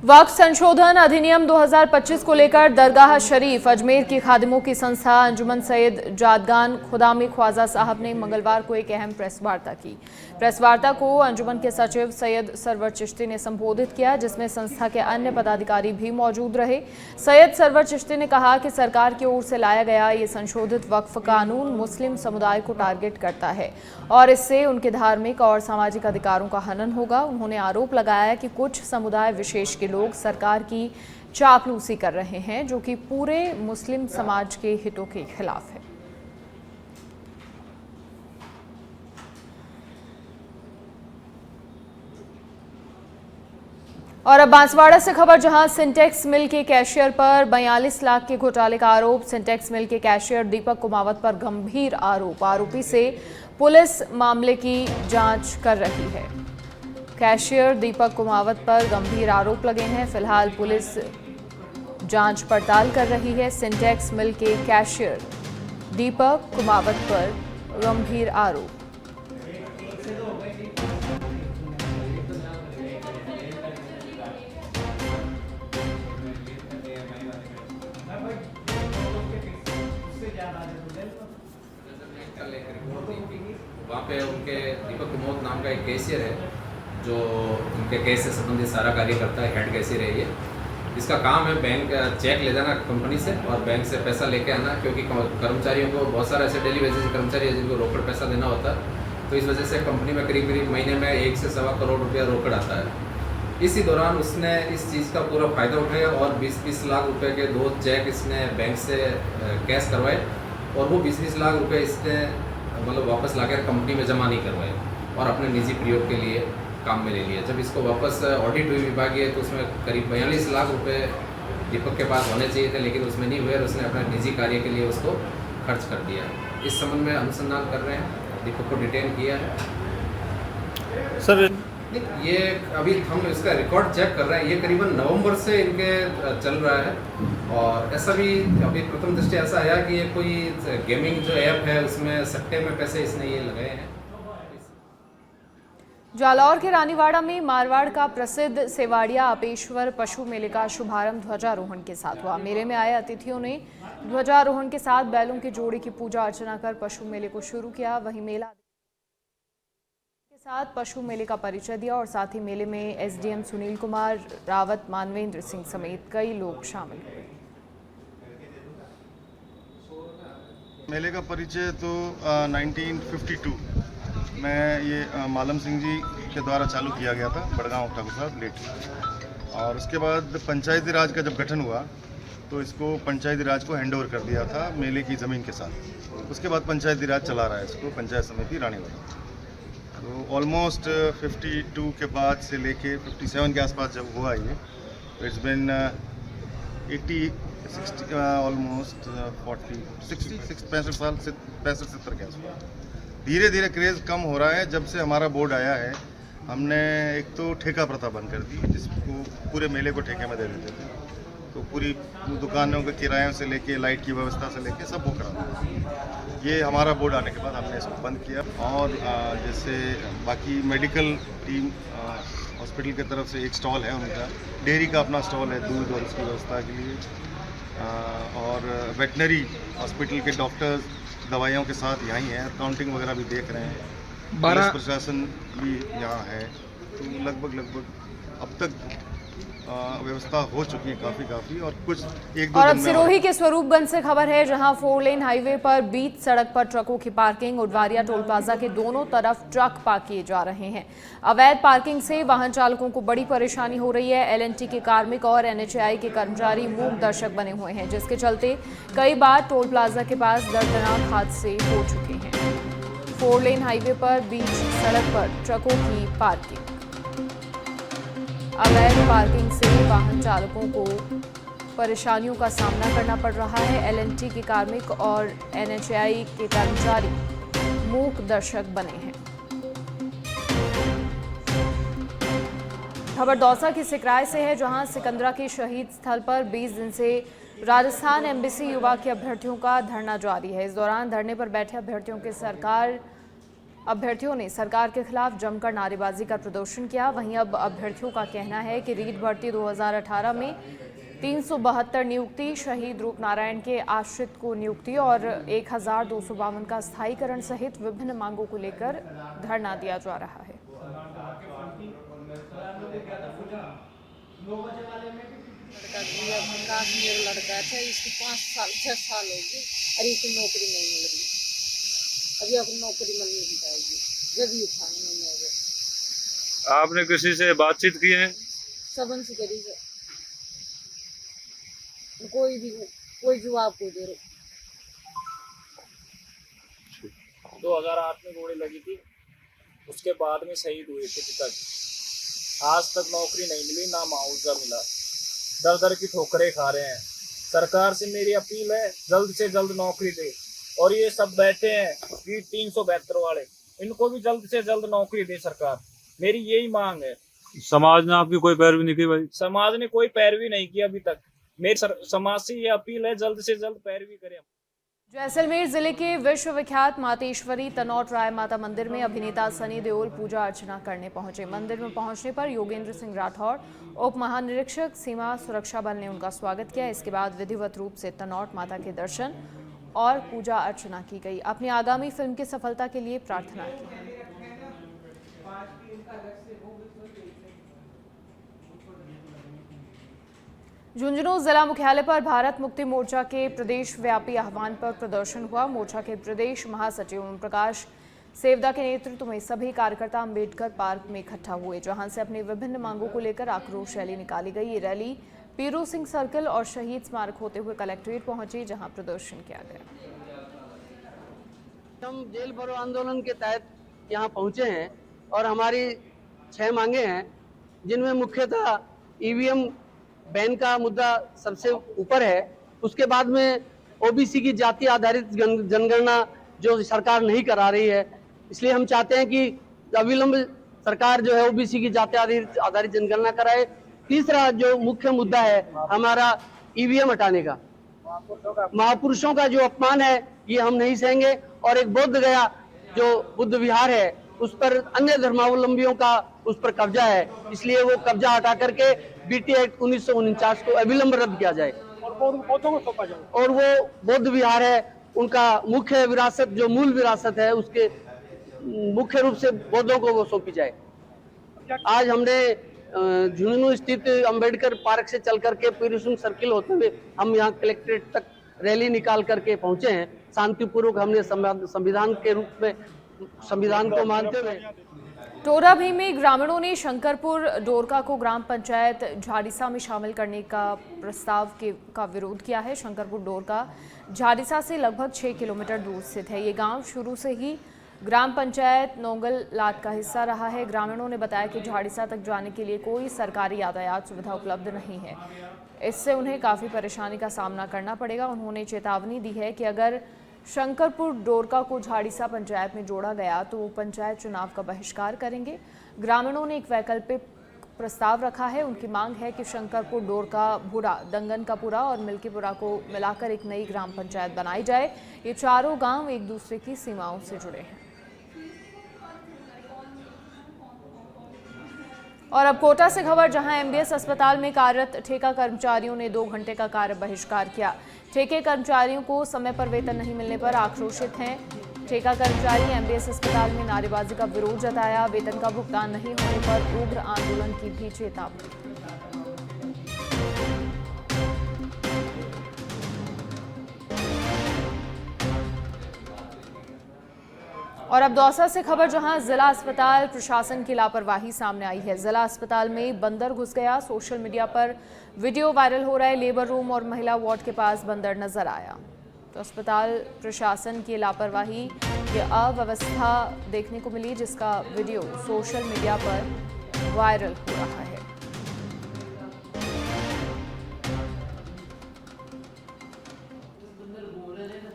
वक्फ संशोधन अधिनियम 2025 को लेकर दरगाह शरीफ अजमेर की खादिमों की संस्था अंजुमन सैयद जादगान खुदामी ख्वाजा साहब ने मंगलवार को एक अहम प्रेस वार्ता की। प्रेस वार्ता को अंजुमन के सचिव सैयद सरवर चिश्ती ने संबोधित किया, जिसमें संस्था के अन्य पदाधिकारी भी मौजूद रहे। सैयद सरवर चिश्ती ने कहा कि सरकार की ओर से लाया गया ये संशोधित वक्फ कानून मुस्लिम समुदाय को टारगेट करता है और इससे उनके धार्मिक और सामाजिक अधिकारों का हनन होगा। उन्होंने आरोप लगाया कि कुछ समुदाय विशेष के लोग सरकार की चापलूसी कर रहे हैं, जो कि पूरे मुस्लिम समाज के हितों के खिलाफ है। और अब बांसवाड़ा से खबर, जहां सिंटेक्स मिल के कैशियर पर 42 लाख के घोटाले का आरोप। सिंटेक्स मिल के कैशियर दीपक कुमावत पर गंभीर आरोप। आरोपी से पुलिस मामले की जांच कर रही है। कैशियर दीपक कुमावत पर गंभीर आरोप लगे हैं। फिलहाल पुलिस जांच पड़ताल कर रही है। सिंटेक्स मिल के कैशियर दीपक कुमावत पर गंभीर आरोप। वहाँ पे उनके दीपक कुमावत नाम का एक कैशियर है जो उनके केस से संबंधित सारा कार्य करता है। हेड कैशियर है ये। इसका काम है बैंक चेक ले जाना कंपनी से और बैंक से पैसा लेके आना, क्योंकि कर्मचारियों को बहुत सारे ऐसे डेली बेसिस कर्मचारी है जिनको रोकड़ पैसा देना होता है। तो इस वजह से कंपनी में करीब करीब महीने में 1 से सवा करोड़ रुपया रोकड़ आता है। इसी दौरान उसने इस चीज़ का पूरा फ़ायदा उठाया और 20-20 लाख रुपए के 2 चेक इसने बैंक से कैश करवाए और वो 20-20 लाख रुपए इसने मतलब वापस लाकर कंपनी में जमा नहीं करवाए और अपने निजी प्रयोग के लिए काम में ले लिया। जब इसको वापस ऑडिट हुई विभागीय तो उसमें करीब 42 लाख रुपए दीपक के पास होने चाहिए थे, लेकिन उसमें नहीं हुए और उसने अपने निजी कार्य के लिए उसको खर्च कर दिया। इस संबंध में अनुसंधान कर रहे हैं, दीपक को डिटेन किया है। सर ये अभी हम इसका रिकॉर्ड चेक कर रहे हैं। ये करीबन नवंबर से इनके चल रहा है और ऐसा भी अभी प्रथम दृष्टि ऐसा आया कि ये कोई गेमिंग जो ऐप है उसमें सट्टे में पैसे इसने ये लगाए हैं। जालौर के रानीवाड़ा में मारवाड़ का प्रसिद्ध सेवाड़िया अपेश्वर पशु मेले का शुभारंभ ध्वजारोहण के साथ हुआ। मेले में आए अतिथियों ने ध्वजारोहण के साथ बैलों के जोड़े की पूजा अर्चना कर पशु मेले को शुरू किया। वहीं मेला के साथ पशु मेले का परिचय दिया और साथ ही मेले में एसडीएम सुनील कुमार रावत, मानवेंद्र सिंह समेत कई लोग शामिल हुए। मेले का परिचय तो 1952 में ये मालम सिंह जी के द्वारा चालू किया गया था, बड़गांव ठाकुर साहब लेट। और उसके बाद पंचायती राज का जब गठन हुआ तो इसको पंचायती राज को हैंड ओवर कर दिया था मेले की ज़मीन के साथ। उसके बाद पंचायती राज चला रहा है इसको पंचायत समिति रानीवाड़ा। तो ऑलमोस्ट 52 के बाद से लेके 57 के आसपास जब हुआ ये, तो इट्स बिन 60 ऑलमोस्ट 65 साल से 65-70 के आसपास। धीरे धीरे क्रेज़ कम हो रहा है। जब से हमारा बोर्ड आया है हमने एक तो ठेका प्रथा बंद कर दी, जिसको पूरे मेले को ठेके में दे देते थे। तो पूरी दुकानों के किरायों से लेके लाइट की व्यवस्था से लेके सब वो करा। ये हमारा बोर्ड आने के बाद हमने इसको बंद किया। और जैसे बाकी मेडिकल टीम हॉस्पिटल की तरफ से एक स्टॉल है उनका, डेयरी का अपना स्टॉल है दूध और उसकी व्यवस्था के लिए। और वेटनरी हॉस्पिटल के डॉक्टर्स दवाइयों के साथ यहीं है, काउंटिंग वगैरह भी देख रहे हैं। पुलिस प्रशासन भी यहाँ है। तो लगभग अब तक व्यवस्था हो चुकी है काफ़ी और कुछ एक दो और दिन अब में सिरोही के स्वरूपगंज से खबर है, जहां 4 लेन हाईवे पर बीच सड़क पर ट्रकों की पार्किंग उडवारिया टोल प्लाजा के दोनों तरफ ट्रक पार्क किए जा रहे हैं। अवैध पार्किंग से वाहन चालकों को बड़ी परेशानी हो रही है। एलएनटी के कार्मिक और एनएचएआई के कर्मचारी मूक दर्शक बने हुए हैं, जिसके चलते कई बार टोल प्लाजा के पास दर्दनाक हादसे हो चुके हैं। 4 लेन हाईवे पर बीच सड़क पर ट्रकों की पार्किंग। अवैध पार्किंग से वाहन चालकों को परेशानियों का सामना करना पड़ रहा है। एलएनटी के कार्मिक और एनएचएआई के कर्मचारी मूक दर्शक बने हैं। खबर दौसा की सिकराय से है, जहां सिकंदरा के शहीद स्थल पर 20 दिन से राजस्थान एम्बेसी युवा के अभ्यर्थियों का धरना जारी है। इस दौरान धरने पर बैठे अभ्यर्थियों के सरकार अभ्यर्थियों ने सरकार के खिलाफ जमकर नारेबाजी कर प्रदर्शन किया। वहीं अब अभ्यर्थियों का कहना है कि रीट भर्ती 2018 में 372 नियुक्ति, शहीद रूप नारायण के आश्रित को नियुक्ति और 1252 का स्थायीकरण सहित विभिन्न मांगों को लेकर धरना दिया जा रहा है। लड़का था, इसको 5 साल हो गए, अरे इसको नौकरी नहीं मिल रही। अभी अपनी नौकरी मिल जाएगी जब ये खाने में मिलेगा। आपने किसी से बातचीत की है? सबन से करी है, कोई जवाब को दे रहे। 2008 में गोली लगी थी, उसके बाद में शहीद हुए थे पिताजी। आज तक नौकरी नहीं मिली, ना मुआवजा मिला, दर दर की ठोकरें खा रहे हैं। सरकार से मेरी अपील है जल्द से जल्द नौकरी दे। और ये सब बैठे हैं कि 372 वाले, इनको भी जल्द से जल्द नौकरी दे सरकार, मेरी यही मांग है। समाज ने आपकी कोई पैरवी नहीं की भाई? समाज ने कोई पैरवी नहीं की अभी तक। मेरी समाज से ये अपील है जल्द से जल्द पैरवी करें। जैसलमेर जिले के विश्व विख्यात मातेश्वरी तनौट राय माता मंदिर में अभिनेता सनी देओल पूजा अर्चना करने पहुंचे। मंदिर में पहुंचने पर योगेंद्र सिंह राठौड़, उप महानिरीक्षक सीमा सुरक्षा बल ने उनका स्वागत किया। इसके बाद विधिवत रूप से तनौट माता के दर्शन और पूजा अर्चना की गई। अपनी आगामी फिल्म की सफलता के लिए प्रार्थना की। झुंझुनू जिला मुख्यालय पर भारत मुक्ति मोर्चा के प्रदेश व्यापी आह्वान पर प्रदर्शन हुआ। मोर्चा के प्रदेश महासचिव ओम प्रकाश सेवदा के नेतृत्व में सभी कार्यकर्ता अंबेडकर पार्क में इकट्ठा हुए, जहां से अपनी विभिन्न मांगों को लेकर आक्रोश रैली निकाली गई। ये रैली पीरू सिंह सर्कल और शहीद स्मारक होते हुए कलेक्ट्रेट पहुंची, जहां प्रदर्शन किया गया। हम जेल भरो आंदोलन के तहत यहाँ पहुंचे हैं और हमारी 6 मांगे हैं, जिनमें मुख्यतः ईवीएम बैन का मुद्दा सबसे ऊपर है। उसके बाद में ओबीसी की जाति आधारित जनगणना जो सरकार नहीं करा रही है, इसलिए हम चाहते हैं कि अविलंब सरकार जो है ओबीसी की जाति आधारित जनगणना कराए। तीसरा जो मुख्य मुद्दा है हमारा ईवीएम हटाने का, महापुरुषों का जो अपमान है ये हम नहीं सहेंगे। और एक बोध गया जो बुद्ध विहार है उस पर अन्य धर्मावलंबियों का उस पर कब्जा है, इसलिए वो कब्जा हटा करके बीटी एक्ट 1949 को अविलंब रद्द किया जाए और बौद्धों को सौंपा जाए। और वो बौद्ध विहार है, उनका मुख्य विरासत जो मूल विरासत है उसके मुख्य रूप से बौद्धों को वो सौंपी जाए। आज हमने झुंझुनू स्थित अंबेडकर पार्क से चल करके पीरू सिंह सर्किल होते हुए हम यहाँ कलेक्ट्रेट तक रैली निकाल करके पहुंचे हैं। शांतिपूर्वक हमने संविधान के रूप में संविधान को मानते हुए। टोराभीम में ग्रामीणों ने शंकरपुर डोरका को ग्राम पंचायत झाड़िसा में शामिल करने का प्रस्ताव का विरोध किया है। शंकरपुर डोरका झाड़िसा से लगभग 6 किलोमीटर दूर स्थित है। ये गांव शुरू से ही ग्राम पंचायत नोंगल लाट का हिस्सा रहा है। ग्रामीणों ने बताया कि झाड़िसा तक जाने के लिए कोई सरकारी यातायात सुविधा उपलब्ध नहीं है, इससे उन्हें काफ़ी परेशानी का सामना करना पड़ेगा। उन्होंने चेतावनी दी है कि अगर शंकरपुर डोरका को झाड़िसा पंचायत में जोड़ा गया तो वो पंचायत चुनाव का बहिष्कार करेंगे। ग्रामीणों ने एक वैकल्पिक प्रस्ताव रखा है। उनकी मांग है कि शंकरपुर डोरका भूरा, दंगनकापुरा और मिल्कीपुरा को मिलाकर एक नई ग्राम पंचायत बनाई जाए। ये चारों गांव एक दूसरे की सीमाओं से जुड़े हैं। और अब कोटा से खबर, जहां एमबीएस अस्पताल में कार्यरत ठेका कर्मचारियों ने 2 घंटे का कार्य बहिष्कार किया। ठेके कर्मचारियों को समय पर वेतन नहीं मिलने पर आक्रोशित हैं। ठेका कर्मचारी एमबीएस अस्पताल में नारेबाजी का विरोध जताया। वेतन का भुगतान नहीं होने पर उग्र आंदोलन की भी चेतावनी। और अब दौसा से खबर, जहां जिला अस्पताल प्रशासन की लापरवाही सामने आई है। जिला अस्पताल में बंदर घुस गया। सोशल मीडिया पर वीडियो वायरल हो रहा है। लेबर रूम और महिला वार्ड के पास बंदर नजर आया। तो अस्पताल प्रशासन की लापरवाही, ये अव्यवस्था देखने को मिली, जिसका वीडियो सोशल मीडिया पर वायरल हो रहा है।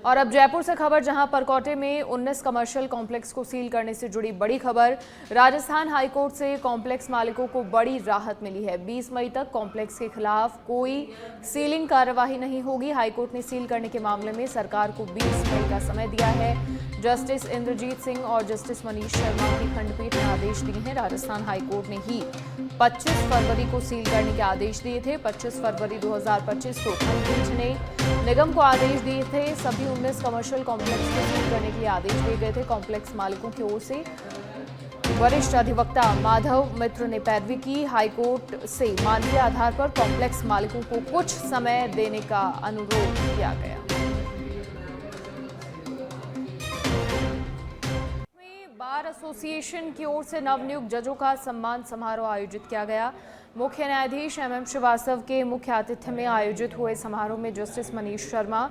और अब जयपुर से खबर, जहां परकोटे में 19 कमर्शियल कॉम्प्लेक्स को सील करने से जुड़ी बड़ी खबर। राजस्थान हाईकोर्ट से कॉम्प्लेक्स मालिकों को बड़ी राहत मिली है। 20 मई तक कॉम्प्लेक्स के खिलाफ कोई सीलिंग कार्यवाही नहीं होगी। हाईकोर्ट ने सील करने के मामले में सरकार को 20 मई का समय दिया है। जस्टिस इंद्रजीत सिंह और जस्टिस मनीष शर्मा की खंडपीठ ने आदेश दिए हैं। राजस्थान हाईकोर्ट ने ही 25 फरवरी को सील करने के आदेश दिए थे। 25 फरवरी 2025 को खंडपीठ ने निगम को आदेश दिए थे। सभी 19 कमर्शियल कॉम्प्लेक्स को सील करने के लिए आदेश दिए गए थे। कॉम्प्लेक्स मालिकों की ओर से वरिष्ठ अधिवक्ता माधव मित्र ने पैरवी की। हाईकोर्ट से मानवीय आधार पर कॉम्प्लेक्स मालिकों को कुछ समय देने का अनुरोध किया गया। बार एसोसिएशन की ओर से नवनियुक्त जजों का सम्मान समारोह आयोजित किया गया। मुख्य न्यायाधीश MM श्रीवास्तव के मुख्य आतिथ्य में आयोजित हुए समारोह में justice Manish Sharma,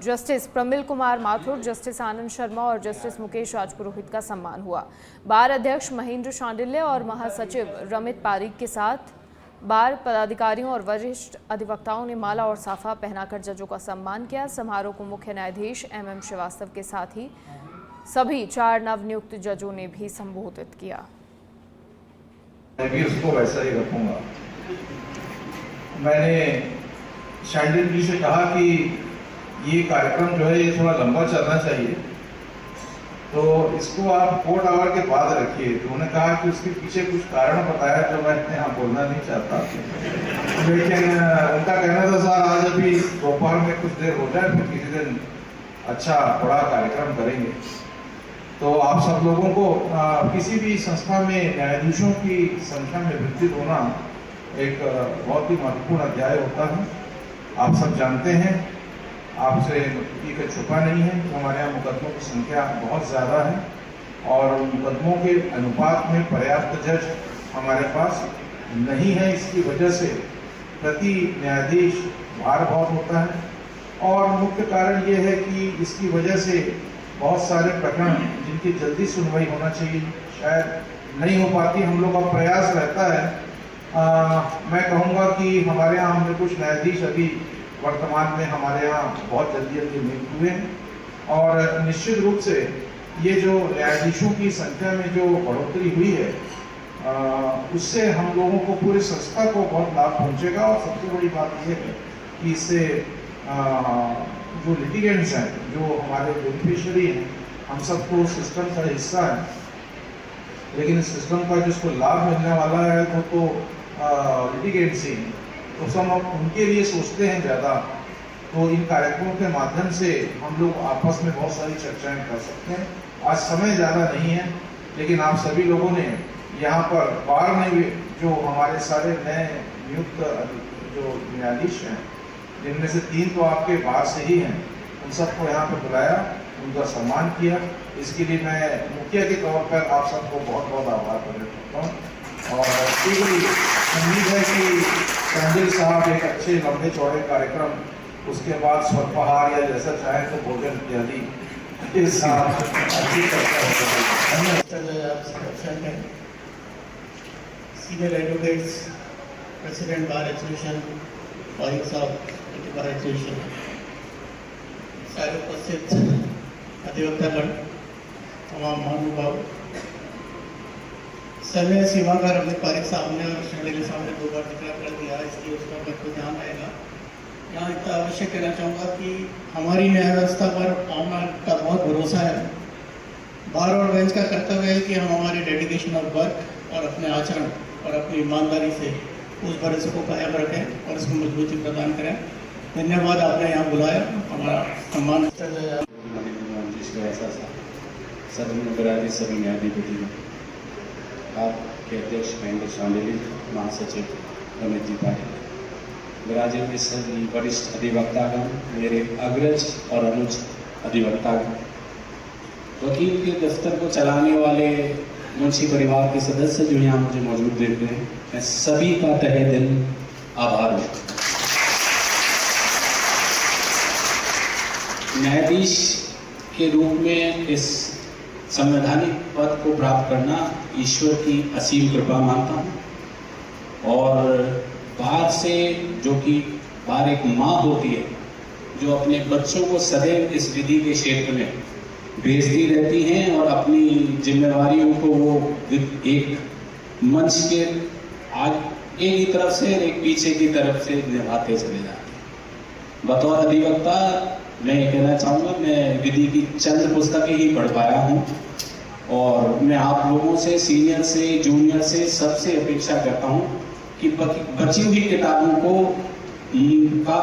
justice Pramil Kumar Mathur, justice Anand Sharma और जस्टिस मुकेश राजपुरोहित का सम्मान हुआ। बार अध्यक्ष महेंद्र शांडिल्य और महासचिव रमित पारीक के साथ बार पदाधिकारियों और वरिष्ठ अधिवक्ताओं ने माला और साफा पहनाकर जजों का सम्मान किया। समारोह को मुख्य न्यायाधीश MM श्रीवास्तव के साथ ही सभी 4 नवनियुक्त जजों ने भी संबोधित किया। मैं भी उसको वैसा ही रखूंगा। मैंने शांडिल जी से कहा कि ये कार्यक्रम जो है ये थोड़ा लंबा चलना चाहिए, तो इसको आप कोर्ट आवर के बाद रखिए। तो उन्होंने कहा कि उसके पीछे कुछ कारण बताया जो मैं यहाँ बोलना नहीं चाहता, लेकिन उनका कहना था सर आज अभी दोपहर में कुछ देर हो जाए, फिर किसी दिन अच्छा बड़ा कार्यक्रम करेंगे। तो आप सब लोगों को किसी भी संस्था में न्यायाधीशों की संख्या में वृद्धि होना एक बहुत ही महत्वपूर्ण अध्याय होता है। आप सब जानते हैं, आपसे किसी का छुपा नहीं है कि हमारे यहाँ मुकदमों की संख्या बहुत ज़्यादा है और मुकदमों के अनुपात में पर्याप्त जज हमारे पास नहीं है। इसकी वजह से प्रति न्यायाधीश भार बहुत होता है और मुख्य कारण ये है कि इसकी वजह से बहुत सारे प्रकरण जिनकी जल्दी सुनवाई होना चाहिए शायद नहीं हो पाती। हम लोग का प्रयास रहता है। मैं कहूँगा कि हमारे यहाँ हमने कुछ न्यायाधीश अभी वर्तमान में हमारे यहाँ बहुत जल्दी नियुक्त हुए हैं और निश्चित रूप से ये जो न्यायाधीशों की संख्या में जो बढ़ोतरी हुई है उससे हम लोगों को पूरे संस्था को बहुत लाभ पहुँचेगा। और सबसे बड़ी बात यह है कि इससे जो लिटिगेंट्स हैं, जो हमारे बेनिफिशियरी हैं, हम सबको सिस्टम का हिस्सा है, लेकिन इस सिस्टम का जिसको लाभ मिलने वाला है वो तो लिटिगेंट्स ही हैं, तो सब हम उनके लिए सोचते हैं ज़्यादा। तो इन कार्यक्रमों के माध्यम से हम लोग आपस में बहुत सारी चर्चाएं कर सकते हैं। आज समय ज़्यादा नहीं है, लेकिन आप सभी लोगों ने यहाँ पर बार में जो हमारे सारे नए नियुक्त जो न्यायाधीश हैं, जिनमें से 3 तो आपके बाहर से ही हैं, उन सबको यहाँ पर बुलाया, उनका सम्मान किया। इसके लिए मैं मुखिया के तौर पर आप सबको बहुत बहुत आभार प्रकट करता हूँ और पूरी उम्मीद है कि शांडिल साहब एक अच्छे लंबे चौड़े कार्यक्रम, उसके बाद स्वल्पाहार या जैसा चाहे तो भोजन इत्यादि के साथ अच्छी चर्चा होगी। Senior advocates, president bar association, Pareek साहब बार एसोसिएशन, सारे उपस्थित अधिवक्तागण, तमाम महानुभाव, समय सीमा का रमित पारिक साहब ने और शांडिल साहब ने 2 बार डिक्लेयर कर दिया, इसलिए उसका मेरे को ध्यान रहेगा। यहाँ इतना अवश्य कहना चाहूँगा कि हमारी न्याय व्यवस्था पर आम का बहुत भरोसा है। बार और बेंच का कर्तव्य है कि हम हमारे डेडिकेशन ऑफ वर्क और अपने आचरण और अपनी ईमानदारी से उस भरोसे को कायम रखें और इसको मजबूती प्रदान करें। धन्यवाद, आपने यहाँ बुलाया, हमारा सम्मान। सदन में विराजित सभी न्यायाधीश, आपके अध्यक्ष महेंद्र शांडिल, महासचिव रमित जी पाटिल, विराजित के सभी वरिष्ठ अधिवक्तागण, मेरे अग्रज और अनुज अधिवक्तागण, वकील के दफ्तर को चलाने वाले मुंशी परिवार के सदस्य जो यहाँ मुझे मौजूद देखते हैं, मैं सभी का तहे दिल आभार व्यक्त करता हूँ। न्यायाधीश के रूप में इस संवैधानिक पद को प्राप्त करना ईश्वर की असीम कृपा मानता हूँ और बार से, जो कि बार एक माँ होती है, जो अपने बच्चों को सदैव इस विधि के क्षेत्र में भेजती रहती हैं और अपनी जिम्मेवारियों को वो एक मंच के आगे की तरफ से एक पीछे की तरफ से निभाते चले जाते हैं। बतौर अधिवक्ता मैं ये कहना चाहूँगा, मैं विधि की चंद पुस्तकें ही पढ़ पाया हूँ और मैं आप लोगों से, सीनियर से, जूनियर से, सबसे अपेक्षा करता हूँ कि बची हुई किताबों को का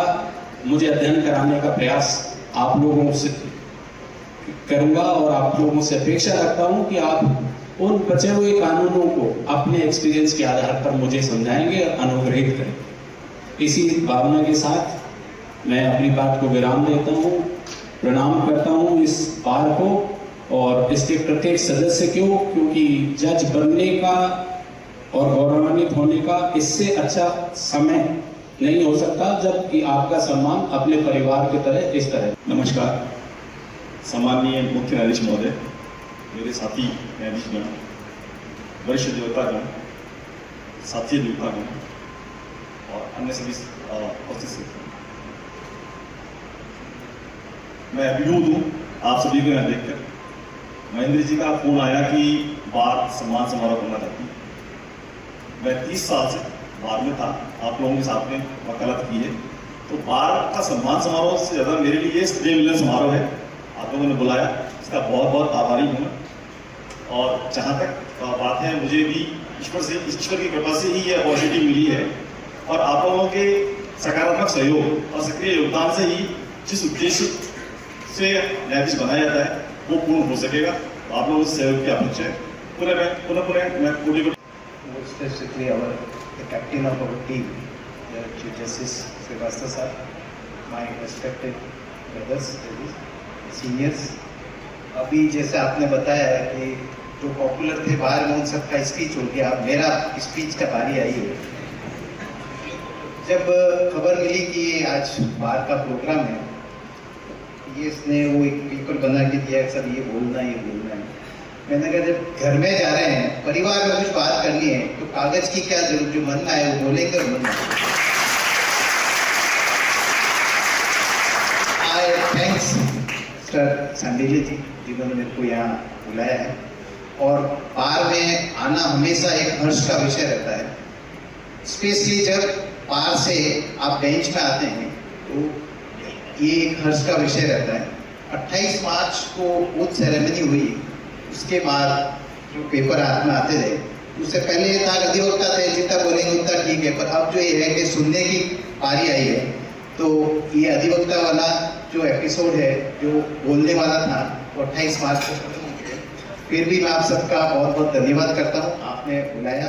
मुझे अध्ययन कराने का प्रयास आप लोगों से करूँगा और आप लोगों से अपेक्षा रखता हूँ कि आप उन बचे हुए कानूनों को अपने एक्सपीरियंस के आधार पर मुझे समझाएंगे और अनुग्रहित करेंगे। इसी भावना के साथ मैं अपनी बात को विराम देता हूँ, प्रणाम करता हूँ इस बार को और इसके प्रत्येक सदस्य को, क्योंकि जज बनने का और गौरवान्वित होने का इससे अच्छा समय नहीं हो सकता जबकि आपका सम्मान अपने परिवार की तरह इस तरह। नमस्कार, सम्माननीय मुख्य न्यायाधीश महोदय, मेरे साथी न्यायाधीशगण, वरिष्ठ अधिवक्तागण, साथी अधिवक्तागण और अन्य सभी उपस्थित, मैं अभिभूत हूँ आप सभी को यहाँ देखकर। महेंद्र जी का फोन आया कि बार सम्मान समारोह करना चाहती हूँ। मैं 30 साल से बार में था, आप लोगों के साथ में वकालत की है, तो बार का सम्मान समारोह से ज़्यादा मेरे लिए स्नेह मिलन समारोह है। आप लोगों ने बुलाया, इसका बहुत बहुत आभारी हूँ। और जहाँ तक बात है, मुझे भी ईश्वर की कृपा से ही ये अपॉर्चुनिटी मिली है और आप लोगों के सकारात्मक सहयोग और सक्रिय योगदान से ही जिस उद्देश्य से न्यायाधीश बनाया जाता है वो पूर्ण हो सकेगा। तो आप लोगों से सहयोग की अपेक्षा है। पुनः मैं कोटि Specifically the captain of our team, the Chief Justice Srivastava sir, my respected brothers, seniors. अभी जैसे आपने बताया है कि जो पॉपुलर थे बाहर में उन सबका स्पीच हो गया, अब मेरा स्पीच का बारी आई है। जब खबर मिली कि आज बाहर का प्रोग्राम है, ये इसने वो एक पेपर बना के दिया, सर ये बोलना है। मैंने कहा जब घर में जा रहे हैं, परिवार में कुछ बात करनी है तो कागज की क्या जरूरत, जो मन में आए वो बोलेंगे और मन में। आई थैंक्स सर सांडिल्य जी जिन्होंने मेरे को यहाँ बुलाया है और बार में आना हमेशा एक हर्ष का विषय रहता है, स्पेशली जब बार से आप बेंच में आते हैं तो ये एक हर्ष का विषय रहता है। 28 मार्च को वोट सेरेमनी हुई, उसके बाद जो पेपर हाथ में आते थे, उससे पहले ये था अधिवक्ता थे जितना बोलेंगे उतना ठीक है, पर अब जो ये है कि सुनने की बारी आई है, तो ये अधिवक्ता वाला जो एपिसोड है जो बोलने वाला था वो 28 मार्च को खत्म हो गया। फिर भी मैं आप सबका बहुत बहुत धन्यवाद करता हूँ, आपने बुलाया।